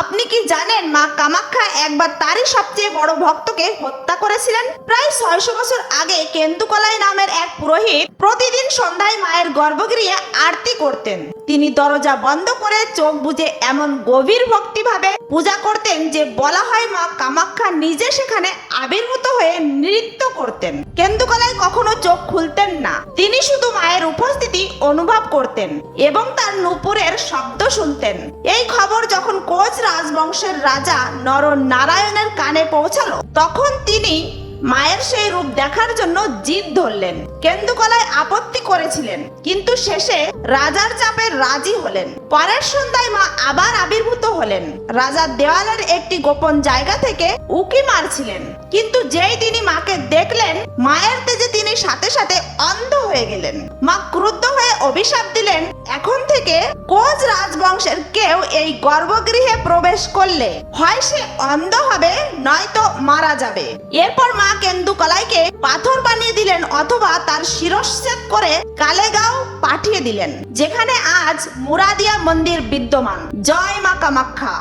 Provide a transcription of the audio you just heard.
আপনি কি জানেন মা কামাখ্যা একবার তারই সবচেয়ে বড় ভক্তকে হত্যা করেছিলেন? প্রায় 600 বছর আগে কেন্দুকলাই নামের এক পুরোহিত প্রতিদিন সন্ধ্যায় মায়ের গর্ভগৃহে আরতি করতেন। তিনি দরজা বন্ধ করে চোখ বুজে এমন গভীর ভক্তিভাবে পূজা করতেন যে বলা হয় মা কামাখ্যা নিজে সেখানে আবির্ভূত হয়ে নৃত্য করতেন। কেন্দুকলাই কখনো চোখ খুলতেন না, তিনি শুধু মায়ের উপস্থিতি অনুভব করতেন এবং তার নূপুরের শব্দ শুনতেন। এই খবর যখন কোচ রাজবংশের রাজা নরনারায়ণের কানে পৌঁছালো, তখন তিনি মায়ের সেই রূপ দেখার জন্য জিদ ধরলেন। কেন্দুকলাই আপত্তি করেছিলেন, কিন্তু শেষে রাজার চাপে রাজি হলেন। পরের সন্ধ্যায় মা আবার আবির্ভূত হলেন। রাজার দেওয়ালের একটি গোপন জায়গা থেকে উকি মারছিলেন, কিন্তু যেই তিনি মাকে দেখলেন, মায়ের তেজে তিনি সাথে সাথে অন্ধ হয়ে গেলেন। মা ক্রুদ্ধ হয়ে অভিশাপ দিলেন, এখন থেকে কোচ রাজবংশের কেউ এই গর্ভগৃহে প্রবেশ করলে হয় সে অন্ধ হবে, নয়তো মারা যাবে। এরপর মা কেন্দুকলাইকে পাথর বানিয়ে দিলেন অথবা তার শিরশ্ছেদ করে কালেগাঁও পাঠিয়ে দিলেন, যেখানে আজ মুরাদিয়া মন্দির বিদ্যমান। জয় মা কামাখ্যা।